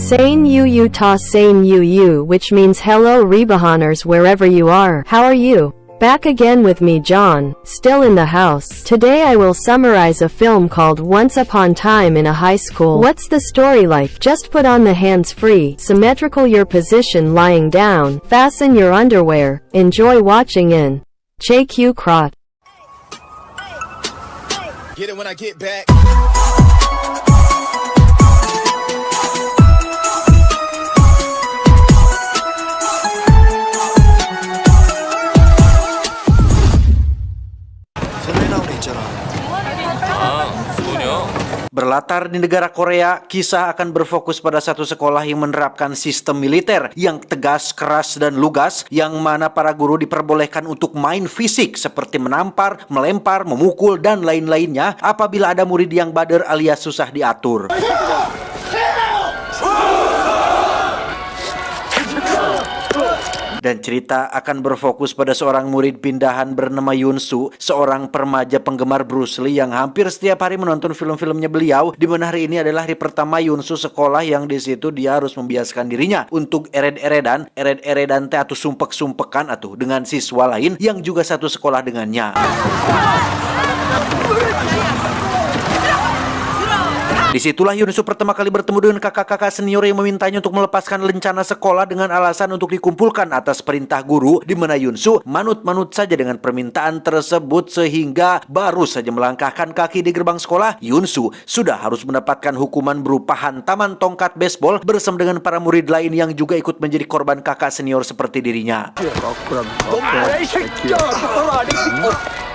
Sain yu ta sain yu, which means hello Rebahaners wherever you are. How are you? Back again with me John, still in the house. Today I will summarize a film called Once Upon Time in a High School. What's the story like? Just put on the hands-free, symmetrical your position lying down, fasten your underwear, enjoy watching in. JQ Krot. Get it when I get back. Berlatar di negara Korea, kisah akan berfokus pada satu sekolah yang menerapkan sistem militer yang tegas, keras, dan lugas, yang mana para guru diperbolehkan untuk main fisik seperti menampar, melempar, memukul, dan lain-lainnya apabila ada murid yang bader alias susah diatur. Dan cerita akan berfokus pada seorang murid pindahan bernama Yunsu, seorang permaja penggemar Bruce Lee yang hampir setiap hari menonton film-filmnya beliau, di mana hari ini adalah hari pertama Yunsu sekolah yang di situ dia harus membiasakan dirinya untuk ered-eredan teh atau sumpek-sumpekan atau dengan siswa lain yang juga satu sekolah dengannya. Disitulah Yunsu pertama kali bertemu dengan kakak-kakak senior yang memintanya untuk melepaskan lencana sekolah dengan alasan untuk dikumpulkan atas perintah guru, di mana Yunsu manut-manut saja dengan permintaan tersebut sehingga baru saja melangkahkan kaki di gerbang sekolah, Yunsu sudah harus mendapatkan hukuman berupa hantaman tongkat baseball bersama dengan para murid lain yang juga ikut menjadi korban kakak senior seperti dirinya.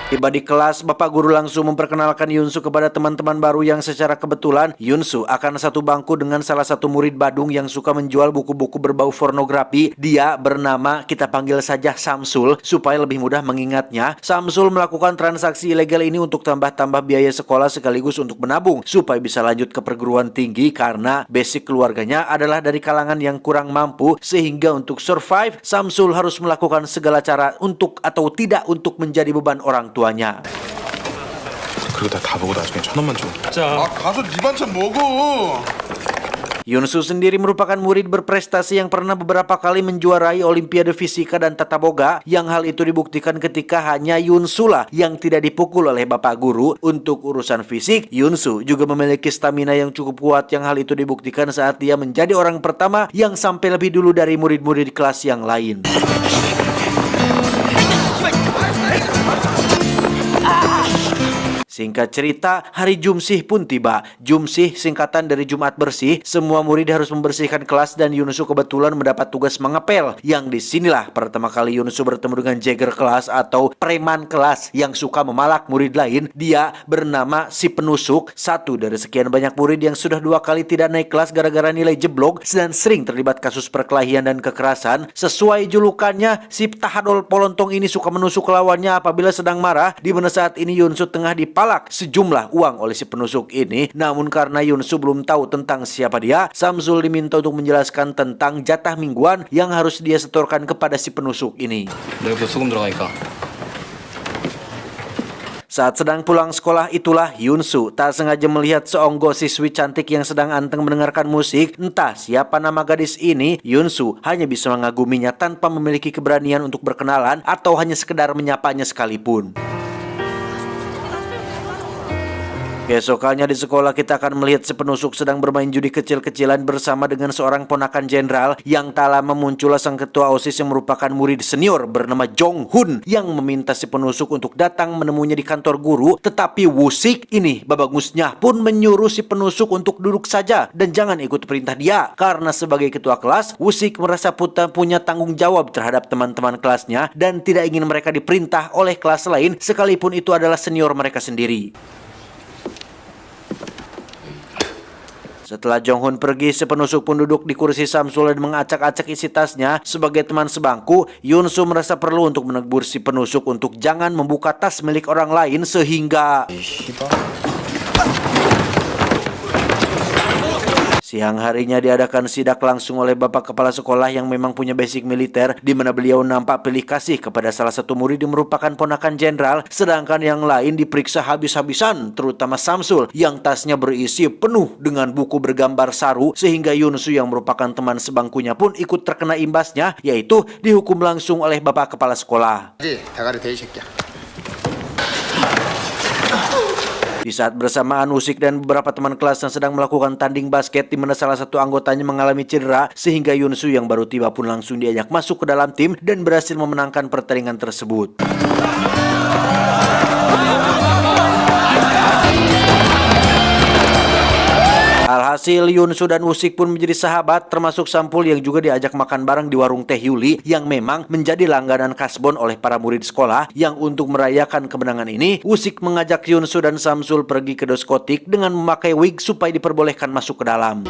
Tiba di kelas, bapak guru langsung memperkenalkan Yunsu kepada teman-teman baru yang secara kebetulan Yunsu akan satu bangku dengan salah satu murid Badung yang suka menjual buku-buku berbau pornografi. Dia bernama, kita panggil saja Samsul supaya lebih mudah mengingatnya. Samsul melakukan transaksi ilegal ini untuk tambah-tambah biaya sekolah sekaligus untuk menabung supaya bisa lanjut ke perguruan tinggi karena basic keluarganya adalah dari kalangan yang kurang mampu, sehingga untuk survive Samsul harus melakukan segala cara untuk atau tidak untuk menjadi beban orang tua. 그리고 다 보고 나중에 1,000원만 줘. 가서 네 반찬 먹어. Yunsu sendiri merupakan murid berprestasi yang pernah beberapa kali menjuarai Olimpiade Fisika dan Tata Boga, yang hal itu dibuktikan ketika hanya Yunsu lah yang tidak dipukul oleh bapak guru. Untuk urusan fisik, Yunsu juga memiliki stamina yang cukup kuat, yang hal itu dibuktikan saat dia menjadi orang pertama yang sampai lebih dulu dari murid-murid kelas yang lain. Singkat cerita, hari Jumsih pun tiba. Jumsih singkatan dari Jumat Bersih. Semua murid harus membersihkan kelas dan Yunsu kebetulan mendapat tugas mengepel. Yang disinilah pertama kali Yunsu bertemu dengan Jagger kelas atau preman kelas yang suka memalak murid lain. Dia bernama si penusuk, satu dari sekian banyak murid yang sudah 2 kali tidak naik kelas gara-gara nilai jeblok dan sering terlibat kasus perkelahian dan kekerasan. Sesuai julukannya, si tahadol polontong ini suka menusuk lawannya apabila sedang marah, di mana saat ini Yunsu tengah dipalak sejumlah uang oleh si penusuk ini. Namun karena Yunsu belum tahu tentang siapa dia, Samsul diminta untuk menjelaskan tentang jatah mingguan yang harus dia setorkan kepada si penusuk ini. Saat sedang pulang sekolah itulah Yunsu tak sengaja melihat seonggok siswi cantik yang sedang anteng mendengarkan musik. Entah siapa nama gadis ini, Yunsu hanya bisa mengaguminya tanpa memiliki keberanian untuk berkenalan atau hanya sekedar menyapanya sekalipun. Keesokannya di sekolah kita akan melihat si penusuk sedang bermain judi kecil-kecilan bersama dengan seorang ponakan jenderal yang tak lama muncullah sang ketua OSIS yang merupakan murid senior bernama Jong Hun yang meminta si penusuk untuk datang menemuinya di kantor guru. Tetapi Wusik ini babagusnya pun menyuruh si penusuk untuk duduk saja dan jangan ikut perintah dia, karena sebagai ketua kelas Wusik merasa punya tanggung jawab terhadap teman-teman kelasnya dan tidak ingin mereka diperintah oleh kelas lain sekalipun itu adalah senior mereka sendiri. Setelah Jong Hun pergi, si penusuk pun duduk di kursi Samsul dan mengacak-acak isi tasnya. Sebagai teman sebangku, Yunsu merasa perlu untuk menegur si penusuk untuk jangan membuka tas milik orang lain sehingga Siang harinya diadakan sidak langsung oleh Bapak Kepala Sekolah yang memang punya basic militer, di mana beliau nampak pilih kasih kepada salah satu murid yang merupakan ponakan jenderal, sedangkan yang lain diperiksa habis-habisan, terutama Samsul yang tasnya berisi penuh dengan buku bergambar saru, sehingga Yunsu yang merupakan teman sebangkunya pun ikut terkena imbasnya, yaitu dihukum langsung oleh Bapak Kepala Sekolah. Di saat bersamaan, Usik dan beberapa teman kelas yang sedang melakukan tanding basket, di mana salah satu anggotanya mengalami cedera, sehingga Yunsu yang baru tiba pun langsung diajak masuk ke dalam tim dan berhasil memenangkan pertandingan tersebut. Alhasil Yunsu dan Usik pun menjadi sahabat, termasuk Sampul yang juga diajak makan bareng di warung Teh Yuli yang memang menjadi langganan kasbon oleh para murid sekolah. Yang untuk merayakan kemenangan ini, Usik mengajak Yunsu dan Samsul pergi ke diskotik dengan memakai wig supaya diperbolehkan masuk ke dalam.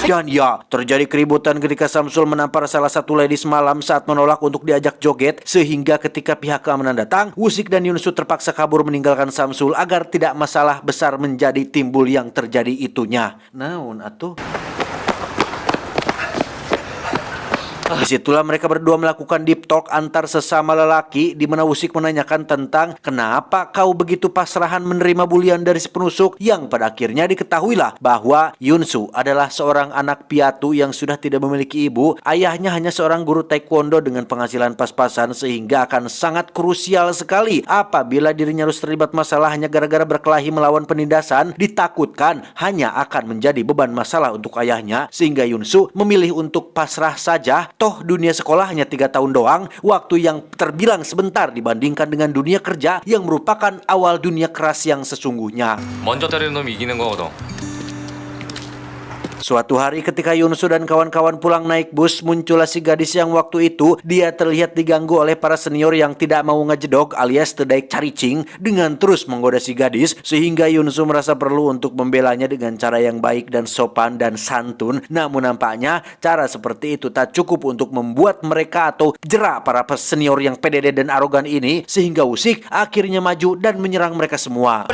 Dan ya, terjadi keributan ketika Samsul menampar salah satu ladies malam saat menolak untuk diajak joget, sehingga ketika pihak keamanan datang, Usik dan Yunsu terpaksa kabur meninggalkan Samsul agar tidak masalah besar menjadi timbul yang terjadi itunya. Naon atuh? Disitulah mereka berdua melakukan deep talk antar sesama lelaki, di mana Usik menanyakan tentang kenapa kau begitu pasrahan menerima bulian dari si penusuk, yang pada akhirnya diketahuilah bahwa Yunsu adalah seorang anak piatu yang sudah tidak memiliki ibu. Ayahnya hanya seorang guru taekwondo dengan penghasilan pas-pasan, sehingga akan sangat krusial sekali apabila dirinya harus terlibat masalah hanya gara-gara berkelahi melawan penindasan. Ditakutkan hanya akan menjadi beban masalah untuk ayahnya, sehingga Yunsu memilih untuk pasrah saja. Toh dunia sekolah hanya 3 tahun doang, waktu yang terbilang sebentar dibandingkan dengan dunia kerja yang merupakan awal dunia keras yang sesungguhnya. 먼저 때리는 놈이 이기는 거거든. Suatu hari ketika Yunsu dan kawan-kawan pulang naik bus, muncullah si gadis yang waktu itu dia terlihat diganggu oleh para senior yang tidak mau ngejedog alias tedaik caricing dengan terus menggoda si gadis, sehingga Yunsu merasa perlu untuk membelanya dengan cara yang baik dan sopan dan santun. Namun nampaknya cara seperti itu tak cukup untuk membuat mereka atau jera para senior yang pede dan arogan ini, sehingga Usik akhirnya maju dan menyerang mereka semua.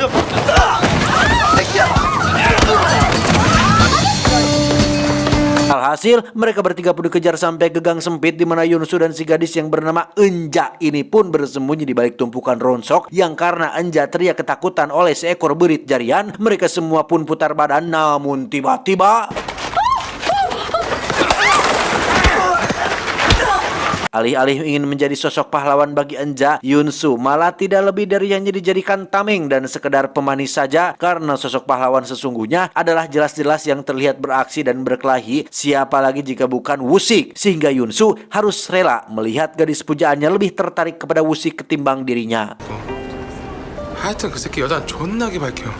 Alhasil, mereka bertiga pun dikejar sampai ke gang sempit, di mana Yunsu dan si gadis yang bernama Enja ini pun bersembunyi di balik tumpukan ronsok, yang karena Enja teriak ketakutan oleh seekor berit jarian, mereka semua pun putar badan. Namun tiba-tiba alih-alih ingin menjadi sosok pahlawan bagi Enja, Yunsu malah tidak lebih dari hanya dijadikan tameng dan sekedar pemanis saja, karena sosok pahlawan sesungguhnya adalah jelas-jelas yang terlihat beraksi dan berkelahi, siapa lagi jika bukan Usik, sehingga Yunsu harus rela melihat gadis pujaannya lebih tertarik kepada Usik ketimbang dirinya. 하여튼 그 새끼 여자는 존나게 밝혀.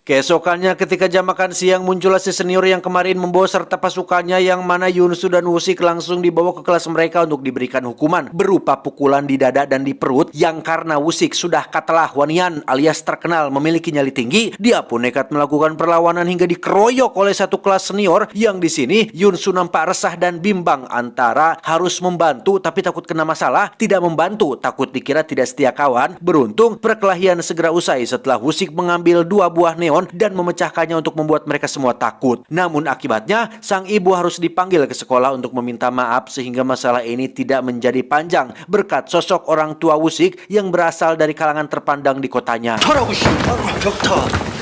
Keesokannya ketika jam makan siang, muncullah si senior yang kemarin membawa serta pasukannya, yang mana Yunsu dan Usik langsung dibawa ke kelas mereka untuk diberikan hukuman berupa pukulan di dada dan di perut, yang karena Usik sudah katalah wanian alias terkenal memiliki nyali tinggi, dia pun nekat melakukan perlawanan hingga dikeroyok oleh satu kelas senior, yang di sini Yunsu nampak resah dan bimbang antara harus membantu tapi takut kena masalah, tidak membantu takut dikira tidak setia kawan. Beruntung perkelahian segera usai setelah Usik mengambil 2 buah neon dan memecahkannya untuk membuat mereka semua takut. Namun akibatnya sang ibu harus dipanggil ke sekolah untuk meminta maaf, sehingga masalah ini tidak menjadi panjang berkat sosok orang tua Usik yang berasal dari kalangan terpandang di kotanya.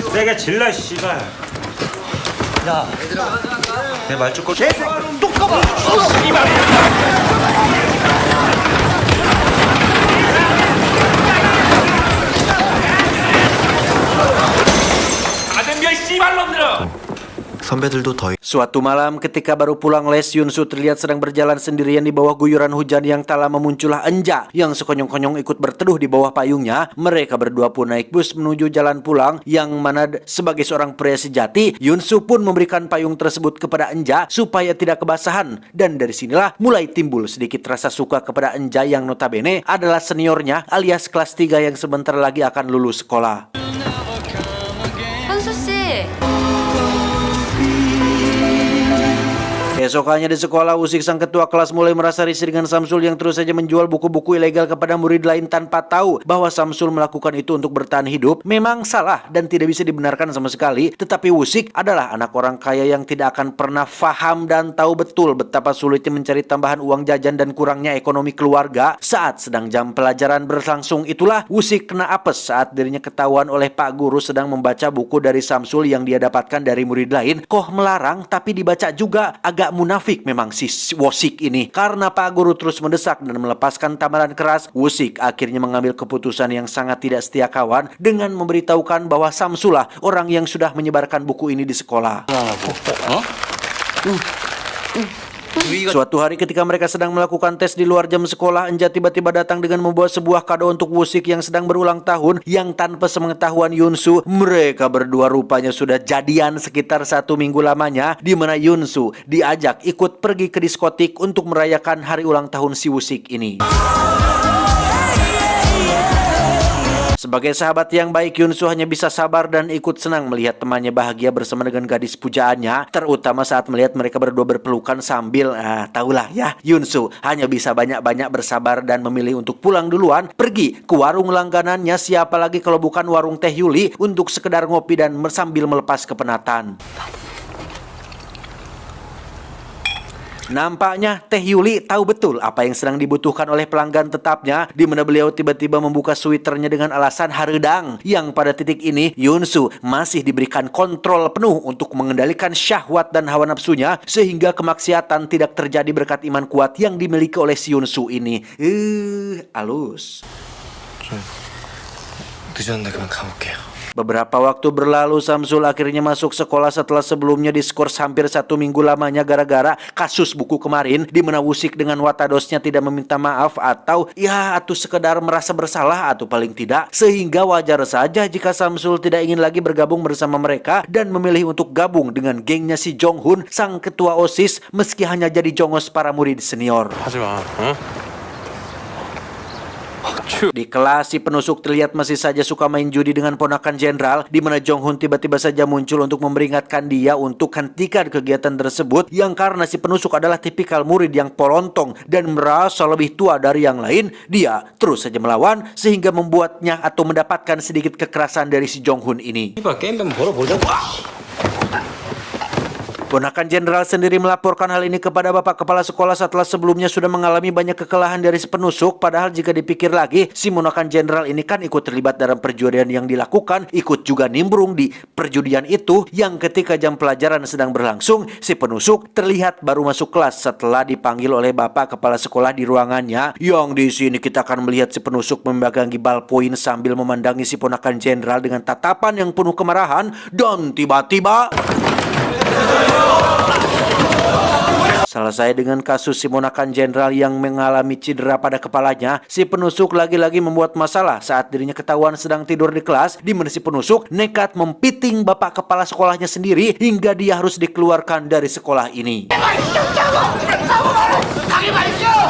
세게 질러 씨발. 야, 내 말 듣고 똑똑하다. Suatu malam ketika baru pulang les, Yunsu terlihat sedang berjalan sendirian di bawah guyuran hujan yang tak lama muncullah Enja yang sekonyong-konyong ikut berteduh di bawah payungnya. Mereka berdua pun naik bus menuju jalan pulang, yang mana sebagai seorang pria sejati, Yunsu pun memberikan payung tersebut kepada Enja supaya tidak kebasahan. Dan dari sinilah mulai timbul sedikit rasa suka kepada Enja yang notabene adalah seniornya alias kelas 3 yang sebentar lagi akan lulus sekolah. 현수 씨. Esokannya di sekolah, Wusik sang ketua kelas mulai merasa risih dengan Samsul yang terus saja menjual buku-buku ilegal kepada murid lain tanpa tahu bahwa Samsul melakukan itu untuk bertahan hidup. Memang salah dan tidak bisa dibenarkan sama sekali, tetapi Wusik adalah anak orang kaya yang tidak akan pernah faham dan tahu betul betapa sulitnya mencari tambahan uang jajan dan kurangnya ekonomi keluarga saat sedang jam pelajaran berlangsung. Itulah Wusik kena apes saat dirinya ketahuan oleh Pak Guru sedang membaca buku dari Samsul yang dia dapatkan dari murid lain. Kok melarang tapi dibaca juga? Agak munafik memang si Wusik ini. Karena Pak Guru terus mendesak dan melepaskan tamparan keras, Wusik akhirnya mengambil keputusan yang sangat tidak setia kawan dengan memberitahukan bahwa Samsulah orang yang sudah menyebarkan buku ini di sekolah. Suatu hari ketika mereka sedang melakukan tes di luar jam sekolah, Anja tiba-tiba datang dengan membawa sebuah kado untuk Wusik yang sedang berulang tahun, yang tanpa sepengetahuan Yunsu, mereka berdua rupanya sudah jadian sekitar 1 minggu lamanya, di mana Yunsu diajak ikut pergi ke diskotik untuk merayakan hari ulang tahun si Wusik ini. Sebagai sahabat yang baik, Yunsu hanya bisa sabar dan ikut senang melihat temannya bahagia bersama dengan gadis pujaannya, terutama saat melihat mereka berdua berpelukan sambil, tahulah ya, Yunsu hanya bisa banyak-banyak bersabar dan memilih untuk pulang duluan, pergi ke warung langganannya, siapa lagi kalau bukan warung Teh Yuli, untuk sekedar ngopi dan sambil melepas kepenatan. Nampaknya Teh Yuli tahu betul apa yang sedang dibutuhkan oleh pelanggan tetapnya, di mana beliau tiba-tiba membuka sweaternya dengan alasan haredang, yang pada titik ini Yunsu masih diberikan kontrol penuh untuk mengendalikan syahwat dan hawa nafsunya, sehingga kemaksiatan tidak terjadi berkat iman kuat yang dimiliki oleh si Yunsu ini. Halus. 늦었는데 그만 가볼게요. Beberapa waktu berlalu, Samsul akhirnya masuk sekolah setelah sebelumnya diskors hampir 1 minggu lamanya gara-gara kasus buku kemarin, di mana Wusik dengan watadosnya tidak meminta maaf atau sekedar merasa bersalah atau paling tidak, sehingga wajar saja jika Samsul tidak ingin lagi bergabung bersama mereka dan memilih untuk gabung dengan gengnya si Jonghun, sang ketua OSIS, meski hanya jadi jongos para murid senior. 하지마. Di kelas, si penusuk terlihat masih saja suka main judi dengan ponakan jenderal, di mana Jonghun tiba-tiba saja muncul untuk memperingatkan dia untuk hentikan kegiatan tersebut, yang karena si penusuk adalah tipikal murid yang polontong dan merasa lebih tua dari yang lain, dia terus saja melawan sehingga membuatnya atau mendapatkan sedikit kekerasan dari si Jonghun ini. Ponakan jenderal sendiri melaporkan hal ini kepada bapak kepala sekolah setelah sebelumnya sudah mengalami banyak kekalahan dari si penusuk. Padahal jika dipikir lagi, si ponakan jenderal ini kan ikut terlibat dalam perjudian yang dilakukan, ikut juga nimbrung di perjudian itu, yang ketika jam pelajaran sedang berlangsung, si penusuk terlihat baru masuk kelas setelah dipanggil oleh bapak kepala sekolah di ruangannya. Yang di sini kita akan melihat si penusuk memegangi ballpoint sambil memandangi si ponakan jenderal dengan tatapan yang penuh kemarahan, dan tiba-tiba selesai dengan kasus si ponakan jenderal yang mengalami cedera pada kepalanya, si penusuk lagi-lagi membuat masalah saat dirinya ketahuan sedang tidur di kelas, di mana si penusuk nekat mempiting bapak kepala sekolahnya sendiri hingga dia harus dikeluarkan dari sekolah ini.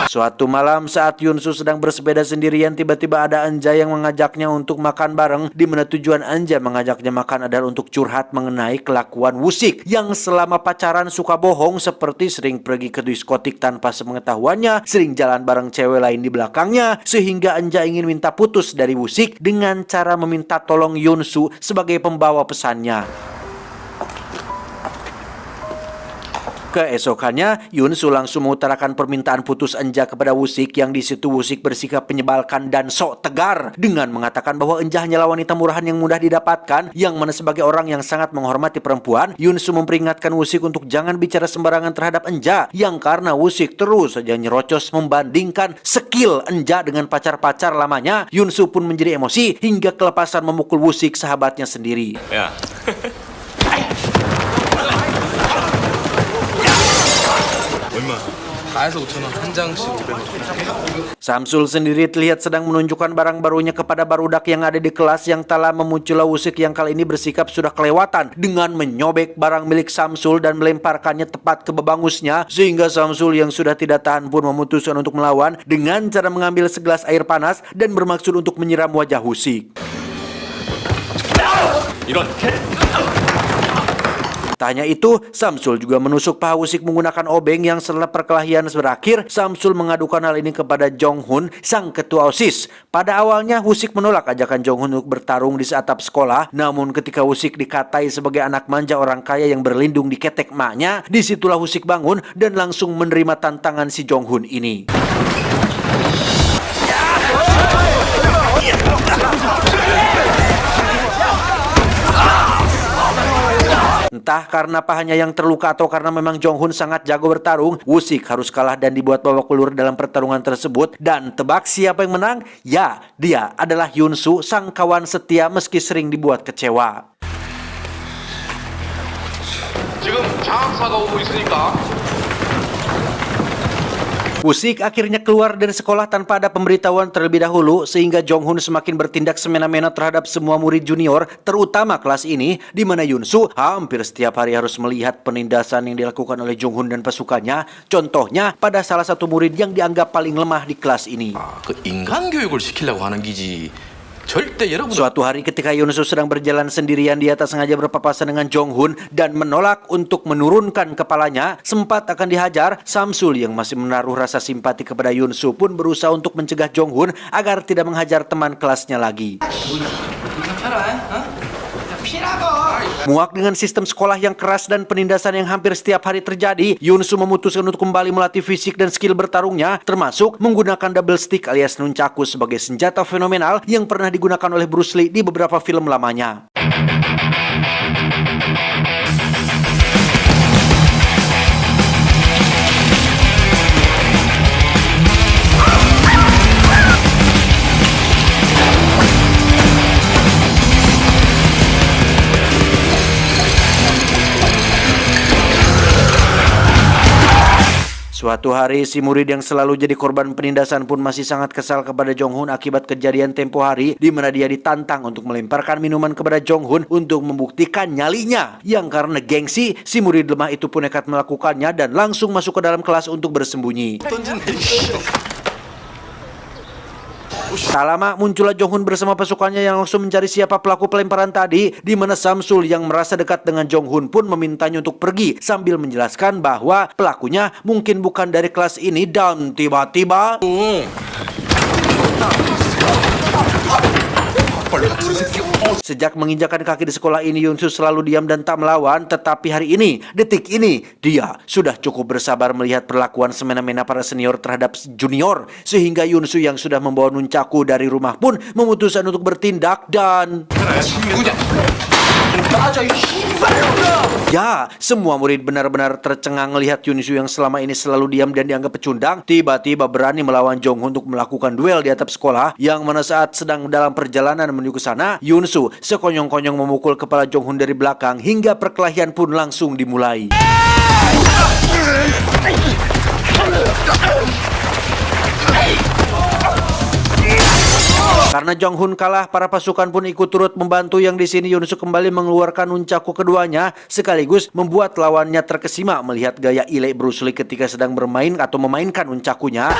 Suatu malam saat Yunsu sedang bersepeda sendirian, tiba-tiba ada Anja yang mengajaknya untuk makan bareng, di mana tujuan Anja mengajaknya makan adalah untuk curhat mengenai kelakuan Wusik yang selama pacaran suka bohong, seperti sering pergi ke diskotik tanpa sepengetahuannya, sering jalan bareng cewek lain di belakangnya, sehingga Anja ingin minta putus dari Wusik dengan cara meminta tolong Yunsu sebagai pembawa pesannya. Keesokannya, Yunsu langsung mengutarakan permintaan putus Anja kepada Wusik, yang di situ Wusik bersikap menyebalkan dan sok tegar dengan mengatakan bahwa Anja hanyalah wanita murahan yang mudah didapatkan, yang mana sebagai orang yang sangat menghormati perempuan, Yunsu memperingatkan Wusik untuk jangan bicara sembarangan terhadap Anja, yang karena Wusik terus saja nyerocos membandingkan skill Anja dengan pacar-pacar lamanya, Yunsu pun menjadi emosi hingga kelepasan memukul Wusik, sahabatnya sendiri. 야, 얼마? 4에서 5천 원 한 장씩 500원. Samsul sendiri terlihat sedang menunjukkan barang barunya kepada barudak yang ada di kelas, yang telah memuncullah Wusik yang kali ini bersikap sudah kelewatan dengan menyobek barang milik Samsul dan melemparkannya tepat ke bebangusnya, sehingga Samsul yang sudah tidak tahan pun memutuskan untuk melawan dengan cara mengambil segelas air panas dan bermaksud untuk menyiram wajah Wusik. 이런 Tak hanya itu, Samsul juga menusuk paha Wusik menggunakan obeng yang setelah perkelahian berakhir, Samsul mengadukan hal ini kepada Jong-hun, sang ketua OSIS. Pada awalnya, Wusik menolak ajakan Jong-hun untuk bertarung di atap sekolah, namun ketika Wusik dikatai sebagai anak manja orang kaya yang berlindung di ketek maknya, disitulah Wusik bangun dan langsung menerima tantangan si Jong-hun ini. Entah karena pahanya yang terluka atau karena memang Jong-hun sangat jago bertarung, Wusik harus kalah dan dibuat babak belur dalam pertarungan tersebut. Dan tebak siapa yang menang? Ya, dia adalah Yun-soo, sang kawan setia meski sering dibuat kecewa. 지금 장학사가 오고 있으니까 Wusik akhirnya keluar dari sekolah tanpa ada pemberitahuan terlebih dahulu, sehingga Jong-hun semakin bertindak semena-mena terhadap semua murid junior, terutama kelas ini, di mana Yun-soo hampir setiap hari harus melihat penindasan yang dilakukan oleh Jong-hun dan pasukannya. Contohnya pada salah satu murid yang dianggap paling lemah di kelas ini. 그 인간 교육을 시키려고 하는 기지. 절대 여러분. Suatu hari ketika Yun-soo sedang berjalan sendirian, dia tak sengaja berpapasan dengan Jong-hun dan menolak untuk menurunkan kepalanya. Sempat akan dihajar, Samsul yang masih menaruh rasa simpati kepada Yun-soo pun berusaha untuk mencegah Jong-hun agar tidak menghajar teman kelasnya lagi. Muak dengan sistem sekolah yang keras dan penindasan yang hampir setiap hari terjadi, Yun-soo memutuskan untuk kembali melatih fisik dan skill bertarungnya, termasuk menggunakan double stick alias nunchaku sebagai senjata fenomenal yang pernah digunakan oleh Bruce Lee di beberapa film lamanya. Suatu hari, si murid yang selalu jadi korban penindasan pun masih sangat kesal kepada Jong-hun akibat kejadian tempo hari di mana dia ditantang untuk melemparkan minuman kepada Jong-hun untuk membuktikan nyalinya. Yang karena gengsi, si murid lemah itu pun nekat melakukannya dan langsung masuk ke dalam kelas untuk bersembunyi. Tak lama muncullah Jong-hun bersama pasukannya yang langsung mencari siapa pelaku pelemparan tadi, di mana Samsul yang merasa dekat dengan Jong-hun pun memintanya untuk pergi sambil menjelaskan bahwa pelakunya mungkin bukan dari kelas ini dan tiba-tiba sejak menginjakan kaki di sekolah ini, Yun-soo selalu diam dan tak melawan. Tetapi hari ini, detik ini, dia sudah cukup bersabar melihat perlakuan semena-mena para senior terhadap junior, sehingga Yun-soo yang sudah membawa nunchaku dari rumah pun memutuskan untuk bertindak dan ya, semua murid benar-benar tercengang melihat Yun-soo yang selama ini selalu diam dan dianggap pecundang, tiba-tiba berani melawan Jong-hun untuk melakukan duel di atap sekolah, yang mana saat sedang dalam perjalanan menuju ke sana, Yun-soo sekonyong-konyong memukul kepala Jong-hun dari belakang hingga perkelahian pun langsung dimulai. Karena Jong-hun kalah, para pasukan pun ikut turut membantu, yang di sini Yun-soo kembali mengeluarkan nunchaku keduanya sekaligus membuat lawannya terkesima melihat gaya ilek Bruce Lee ketika sedang bermain atau memainkan nunchakunya.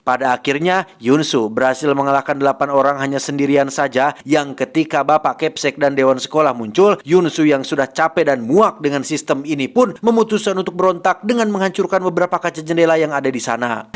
Pada akhirnya, Yun-soo berhasil mengalahkan 8 orang hanya sendirian saja, yang ketika Bapak Kepsek dan Dewan Sekolah muncul, Yun-soo yang sudah capek dan muak dengan sistem ini pun memutuskan untuk berontak dengan menghancurkan beberapa kaca jendela yang ada di sana.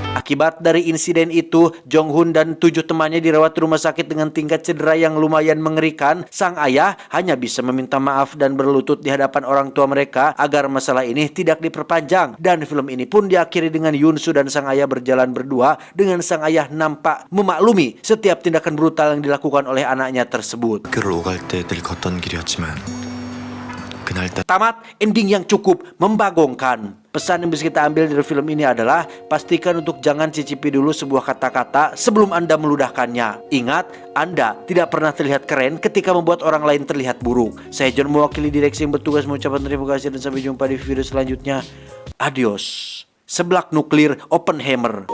Akibat dari insiden itu, Jong-hun dan 7 temannya dirawat di rumah sakit dengan tingkat cedera yang lumayan mengerikan. Sang ayah hanya bisa meminta maaf dan berlutut di hadapan orang tua mereka agar masalah ini tidak diperpanjang. Dan film ini pun diakhiri dengan Yun-soo dan sang ayah berjalan berdua, dengan sang ayah nampak memaklumi setiap tindakan brutal yang dilakukan oleh anaknya tersebut. Tamat ending yang cukup membagongkan. Pesan yang bisa kita ambil dari film ini adalah pastikan untuk jangan cicipi dulu sebuah kata-kata sebelum Anda meludahkannya. Ingat, Anda tidak pernah terlihat keren ketika membuat orang lain terlihat buruk. Saya John, mewakili direksi yang bertugas mengucapkan terima kasih dan sampai jumpa di video selanjutnya. Adios. Seblak nuklir Oppenheimer.